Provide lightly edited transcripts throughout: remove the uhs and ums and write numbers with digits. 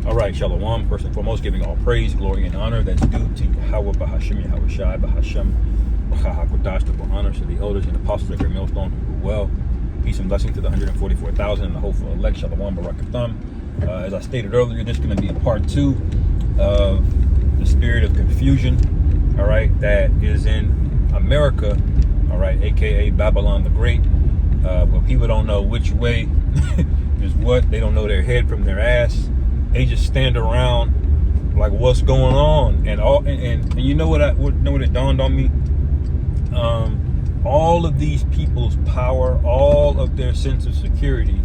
All right, Shalom. First and foremost, giving all praise, glory, and honor that's due to Yahweh, Bahashem, Yahweh Shai, Bahashem, Bachahakodash, double honor to the elders and apostles of Great Millstone who rule well. Peace and blessing to the 144,000 and the hopeful elect. Shalom, Barakatham. As I stated earlier, this is going to be a part 2 of the spirit of confusion, all right, that is in America, all right, aka Babylon the Great. But people don't know which way is what. They don't know their head from their ass. They just stand around like, what's going on? And you know what it dawned on me? All of these people's power, all of their sense of security,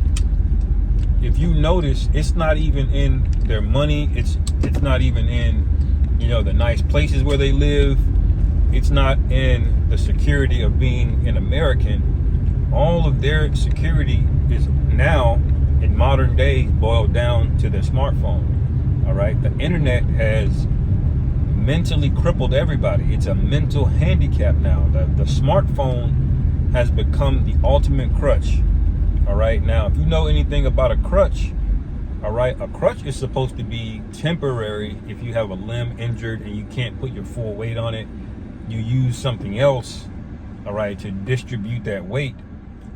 if you notice, it's not even in their money. It's not even in, the nice places where they live. It's not in the security of being an American. All of their security is now, in modern day, boiled down to their smartphone. All right, the internet has mentally crippled everybody. It's a mental handicap now. The smartphone has become the ultimate crutch. All right, now if you know anything about a crutch, all right, a crutch is supposed to be temporary. If you have a limb injured and you can't put your full weight on it, you use something else, all right, to distribute that weight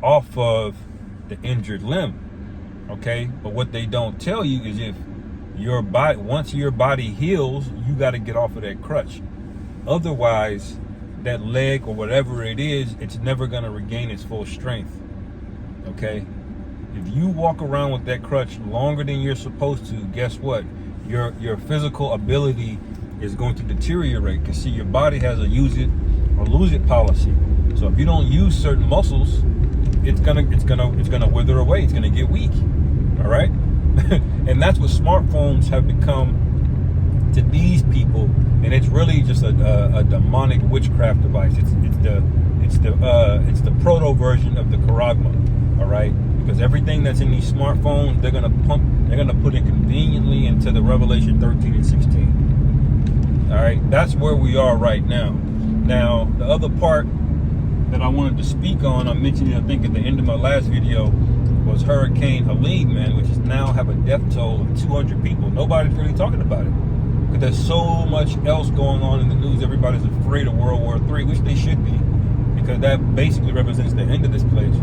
off of the injured limb. Okay, but what they don't tell you is if your body, once your body heals, you got to get off of that crutch. Otherwise, that leg or whatever it is, it's never going to regain its full strength. Okay, if you walk around with that crutch longer than you're supposed to, guess what? Your physical ability is going to deteriorate. Because see, your body has a use it or lose it policy. So if you don't use certain muscles, it's gonna wither away. It's gonna get weak. All right, and that's what smartphones have become to these people. And it's really just a demonic witchcraft device. It's the proto version of the charagma. All right, because everything that's in these smartphones, they're gonna put it conveniently into the Revelation 13 and 16. All right, that's where we are right now. Now, the other part that I wanted to speak on, I mentioned, I think at the end of my last video, was Hurricane Helene, man, which is now have a death toll of 200 people. Nobody's really talking about it because there's so much else going on in the news. Everybody's afraid of World War III, which they should be, because that basically represents the end of this place.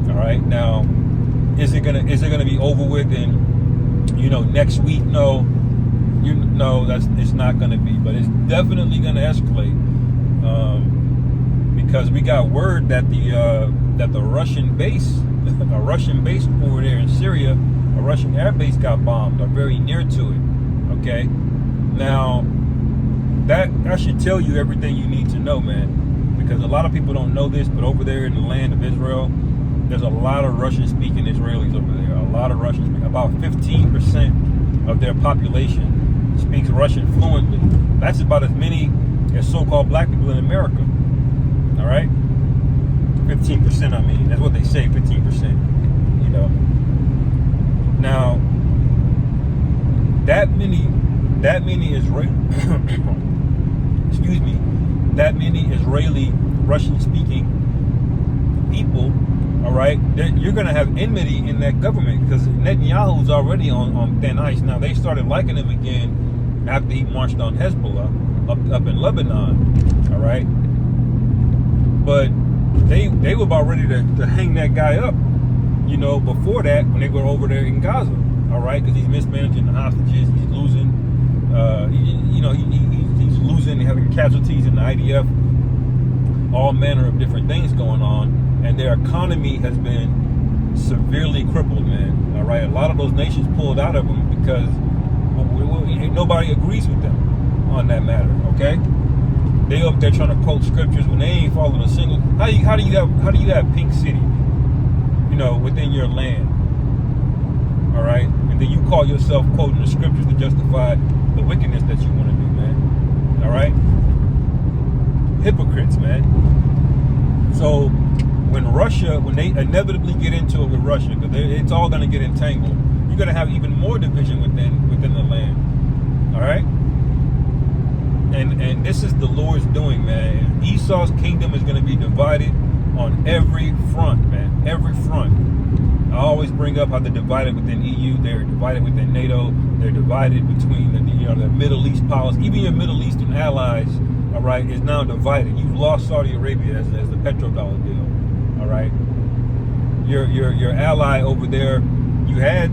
All right, now, is it gonna be over with in next week? No, it's not gonna be, but it's definitely gonna escalate. Because we got word that the Russian base, a Russian base over there in Syria, a Russian air base got bombed, or very near to it. Okay, now that should tell you everything you need to know, man. Because a lot of people don't know this, but over there in the land of Israel, there's a lot of Russian-speaking Israelis over there. A lot of Russian-speaking. About 15% of their population speaks Russian fluently. That's about as many as so-called black people in America. All right, 15%. I mean, that's what they say, 15%. Now that many Israeli Russian-speaking people. All right, you're gonna have enmity in that government because Netanyahu's already on thin ice. Now they started liking him again after he marched on Hezbollah up in Lebanon. All right. But they were about ready to hang that guy up, before that, when they were over there in Gaza, all right, because he's mismanaging the hostages, he's losing, he's losing, having casualties in the IDF, all manner of different things going on, and their economy has been severely crippled, man, all right. A lot of those nations pulled out of them because nobody agrees with them on that matter, okay. They up there trying to quote scriptures when they ain't following a single. How do you have Pink City, within your land? All right, and then you call yourself quoting the scriptures to justify the wickedness that you want to do, man. All right, hypocrites, man. So when they inevitably get into it with Russia, because it's all going to get entangled, you're going to have even more division within the land. All right. And this is the Lord's doing, man. Esau's kingdom is going to be divided on every front, man. Every front. I always bring up how they're divided within EU, they're divided within NATO, they're divided between the Middle East policy. Even your Middle Eastern allies, all right, is now divided. You've lost Saudi Arabia as the petrodollar deal, all right. Your ally over there, you had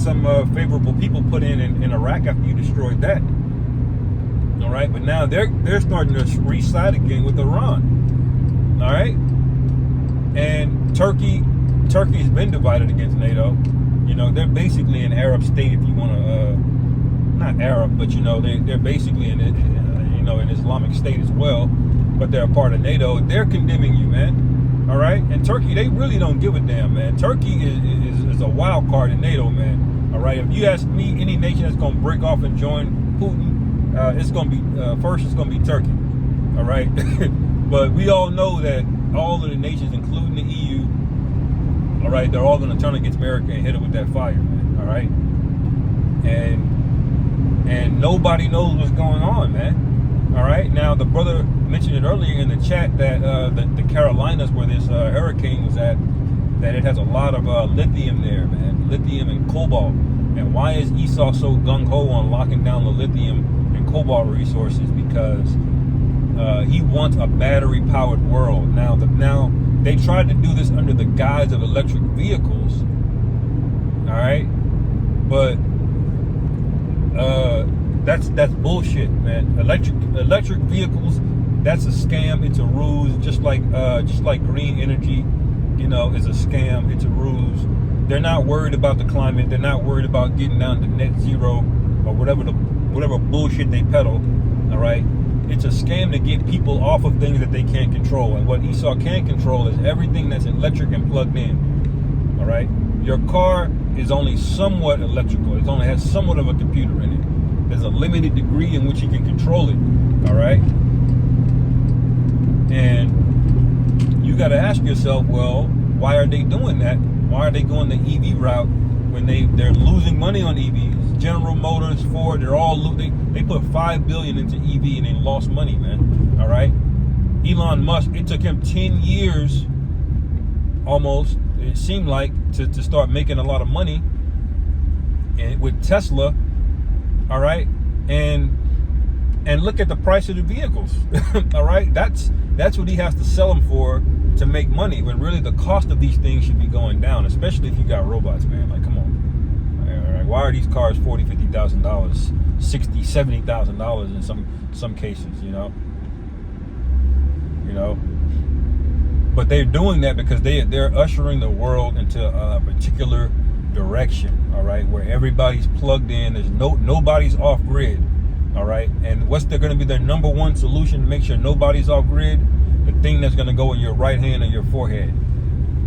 some favorable people put in Iraq after you destroyed that, all right. But now they're starting to re-side again with Iran, all right. And Turkey's been divided against NATO. They're basically an Arab state, if you want to, not Arab, but they're basically an Islamic state as well. But they're a part of NATO. They're condemning you, man. All right, and Turkey, they really don't give a damn, man. Turkey is a wild card in NATO, man. All right, if you ask me, any nation that's gonna break off and join Putin, it's gonna be first. It's gonna be Turkey. All right, but we all know that all of the nations, including the EU, all right, they're all going to turn against America and hit it with that fire, man. All right, and nobody knows what's going on, man. All right, now the brother mentioned it earlier in the chat that the Carolinas, where this hurricane was at, that it has a lot of lithium there, man, lithium and cobalt. And why is Esau so gung-ho on locking down the lithium and cobalt resources? Because he wants a battery-powered world. Now they tried to do this under the guise of electric vehicles. All right, but that's bullshit, man. Electric vehicles, that's a scam. It's a ruse. Just like green energy, is a scam. It's a ruse. They're not worried about the climate. They're not worried about getting down to net zero or whatever bullshit they peddle. All right. It's a scam to get people off of things that they can't control. And what Esau can control is everything that's electric and plugged in. All right? Your car is only somewhat electrical. It only has somewhat of a computer in it. There's a limited degree in which you can control it. All right? And you got to ask yourself, well, why are they doing that? Why are they going the EV route when they're losing money on EVs? General Motors, Ford, they put $5 billion into EV and they lost money, man. All right. Elon Musk, it took him 10 years almost, it seemed like, to start making a lot of money, and with Tesla. All right. And look at the price of the vehicles. All right. That's what he has to sell them for to make money, when really the cost of these things should be going down, especially if you got robots, man. Like, come on. Why are these cars $40,000, $50,000, $60,000, $70,000 in some cases? But they're doing that because they're ushering the world into a particular direction. All right, where everybody's plugged in. There's nobody's off grid. All right, and what's going to be their number one solution to make sure nobody's off grid? The thing that's going to go in your right hand or your forehead.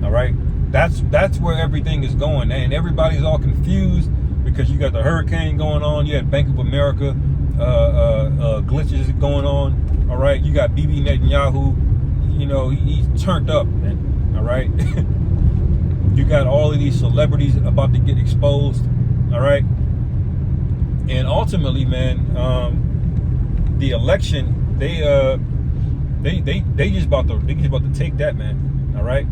All right, that's where everything is going, and everybody's all confused. Because you got the hurricane going on, you had Bank of America glitches going on. All right, you got Bibi Netanyahu, he's turned up, man. All right, you got all of these celebrities about to get exposed. All right, and ultimately, man, the election, they just about to take that, man. All right,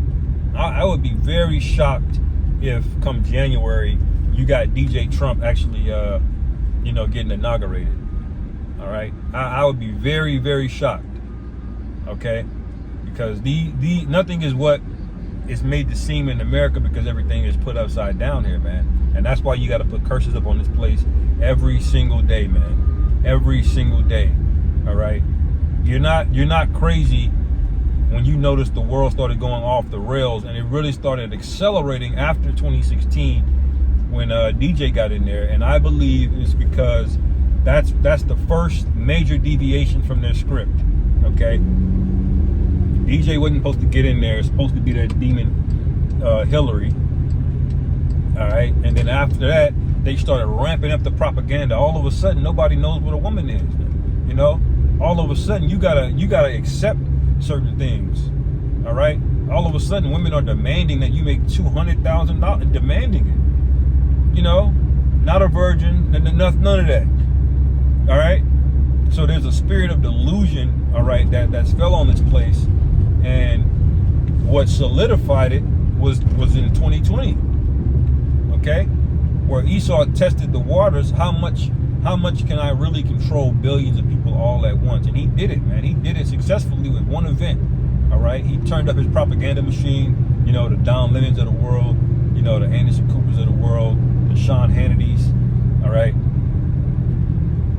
I would be very shocked if come January you got DJ Trump actually, getting inaugurated. All right, I would be very, very shocked. Okay, because nothing is what is made to seem in America, because everything is put upside down here, man. And that's why you got to put curses up on this place every single day, man. Every single day. All right, you're not crazy when you notice the world started going off the rails, and it really started accelerating after 2016. When DJ got in there, and I believe it's because that's the first major deviation from their script. Okay, DJ wasn't supposed to get in there. It's supposed to be that demon Hillary. All right, and then after that, they started ramping up the propaganda. All of a sudden, nobody knows what a woman is. All of a sudden, you gotta accept certain things. All right, all of a sudden, women are demanding that you make $200,000, demanding it. Not a virgin, none of that. All right. So there's a spirit of delusion, all right, that's fell on this place, and what solidified it was in 2020. Okay, where Esau tested the waters. How much can I really control billions of people all at once? And he did it, man. He did it successfully with one event. All right, he turned up his propaganda machine. You know, the Don Lennons of the world. You know, the Anderson Coopers of the world, the Sean Hannitys. All right,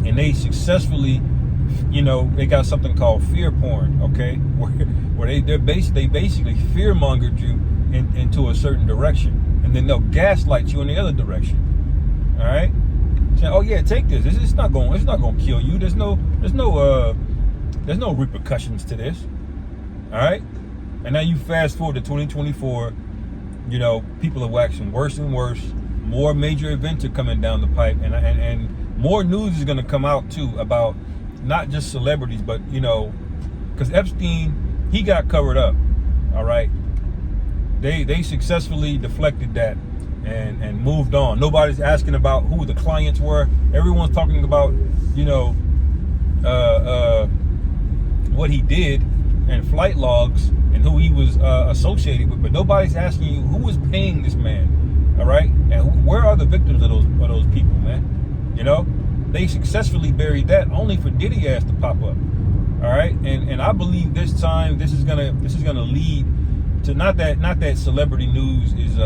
and they successfully, you know, they got something called fear porn. Okay, where they basically fear mongered you into a certain direction, and then they'll gaslight you in the other direction. All right, saying, oh yeah, take this. It's not going to kill you. There's no repercussions to this. All right, and now you fast forward to 2024. You know, people are waxing worse and worse. More major events are coming down the pipe, and more news is going to come out too about not just celebrities, but you know, because Epstein, he got covered up. All right, they successfully deflected that and moved on. Nobody's asking about who the clients were. Everyone's talking about, you know, what he did and flight logs and who he was associated with, but nobody's asking you who was paying this man. All right, and where are the victims of those people, man? You know, they successfully buried that, only for Diddy ass to pop up. All right, and I believe this time this is gonna lead to not that celebrity news is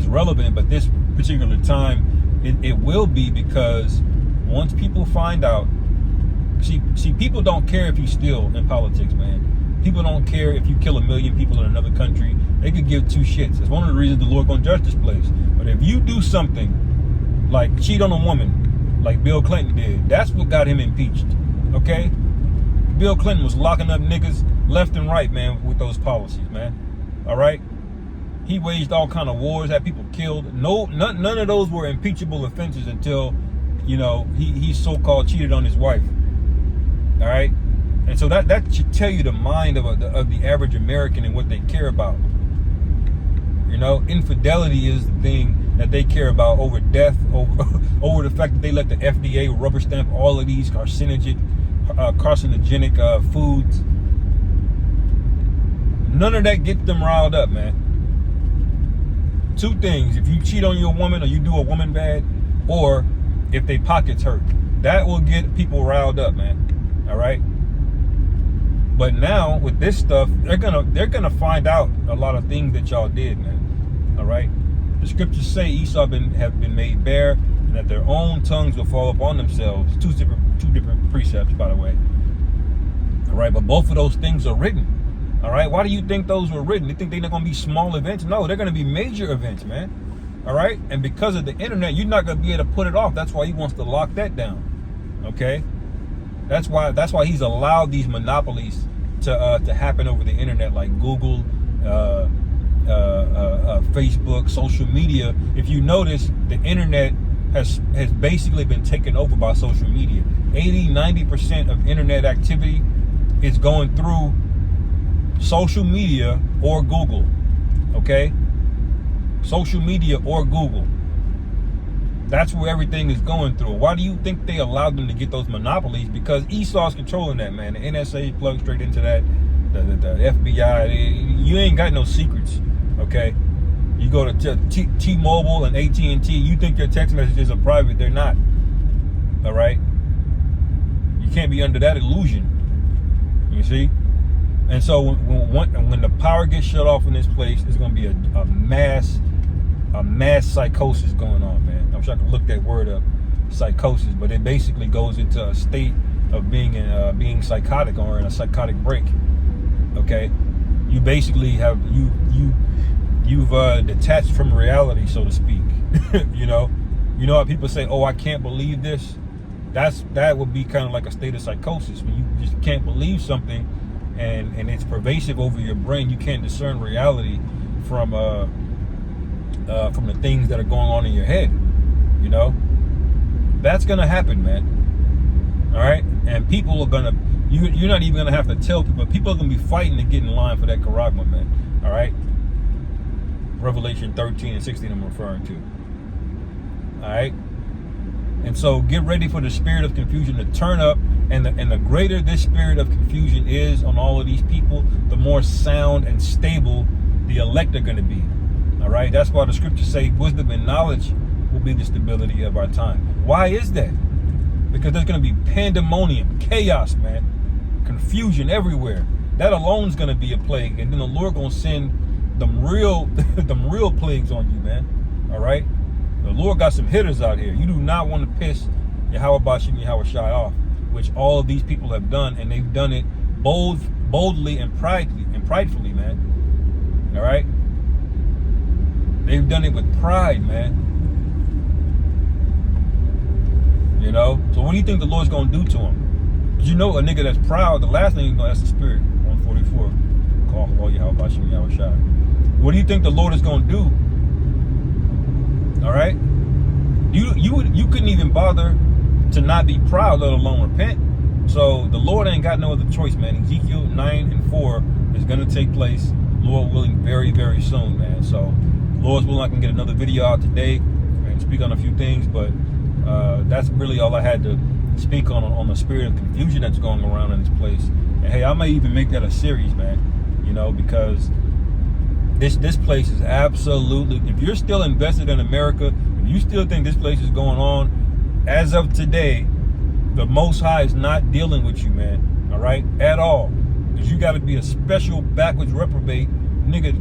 relevant, but this particular time it will be, because once people find out, see people don't care if you steal in politics, man. People don't care if you kill 1 million people in another country. They could give two shits. It's one of the reasons the Lord gonna judge this place. But if you do something like cheat on a woman, like Bill Clinton did, that's what got him impeached. Okay? Bill Clinton was locking up niggas left and right, man, with those policies, man. All right? He waged all kind of wars, had people killed. None of those were impeachable offenses until, you know, he so-called cheated on his wife. All right? And so that should tell you the mind of the average American and what they care about. You know, infidelity is the thing that they care about over death, over the fact that they let the FDA rubber stamp all of these carcinogenic foods. None of that gets them riled up, man. Two things: if you cheat on your woman, or you do a woman bad, or if they pockets hurt, that will get people riled up, man. All right. But now with this stuff, they're gonna find out a lot of things that y'all did, man. All right. The scriptures say Esau have been made bare, and that their own tongues will fall upon themselves. Two different precepts, by the way. All right, but both of those things are written. All right. Why do you think those were written? You think they're not gonna be small events? No, they're gonna be major events, man. All right. And because of the internet, you're not gonna be able to put it off. That's why he wants to lock that down. Okay. That's why he's allowed these monopolies to happen over the internet, like Google, Facebook, social media. If you notice, the internet has basically been taken over by social media. 80-90% of internet activity is going through social media or Google. Okay, social media or Google. That's where everything is going through. Why do you think they allowed them to get those monopolies? Because Esau's controlling that, man. The NSA plugged straight into that. The FBI. You ain't got no secrets, okay? You go to T-Mobile and AT&T. You think your text messages are private? They're not. All right. You can't be under that illusion. You see? And so when the power gets shut off in this place, there's going to be a mass psychosis going on, man. I'm sure I can look that word up, psychosis, but it basically goes into a state of being psychotic, or in a psychotic break. Okay, you basically have you've detached from reality, so to speak. you know how people say, "Oh, I can't believe this." That would be kind of like a state of psychosis, when you just can't believe something, and it's pervasive over your brain. You can't discern reality from the things that are going on in your head. You know, that's gonna happen, man. All right, and people are gonna. You're not even gonna have to tell people. People are gonna be fighting to get in line for that charagma, man. All right. Revelation 13 and 16, I'm referring to. All right. And so get ready for the spirit of confusion to turn up, and the greater this spirit of confusion is on all of these people, the more sound and stable the elect are going to be. All right. That's why the scriptures say wisdom and knowledge will be the stability of our time. Why is that? Because there's going to be pandemonium, chaos, man, confusion everywhere. That alone is going to be a plague, and then the Lord going to send them real plagues on you, man. All right. The Lord got some hitters out here. You do not want to piss Yahweh Bashim Yahweh Shai off, which all of these people have done, and they've done it boldly and pridefully, man. All right. They've done it with pride, man. You know. So what do you think the Lord's gonna do to him? Because you know a nigga that's proud, the last thing he's gonna ask the spirit. 144. Call Allah Yahweh Bashim Yahweh Shai. What do you think the Lord is gonna do? All right. You couldn't even bother to not be proud, let alone repent. So the Lord ain't got no other choice, man. Ezekiel 9:4 is gonna take place, Lord willing, very, very soon, man. So Lord's willing, I can get another video out today and speak on a few things, but that's really all I had to speak on the spirit of confusion that's going around in this place. And hey, I may even make that a series, man. You know, because this place is absolutely, if you're still invested in America, if you still think this place is going on, as of today, the Most High is not dealing with you, man. All right, at all. Because you got to be a special backwards reprobate nigga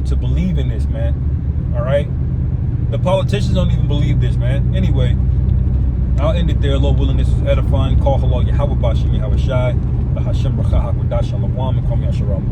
to believe in this, man. All right. The politicians don't even believe this, man. Anyway, I'll end it there. Lord willing, this is edifying. Call hello Yahweh Bashim Yahweh Shai. Hashem Rakha Hakwadash Shalom and Kwam Yasharam.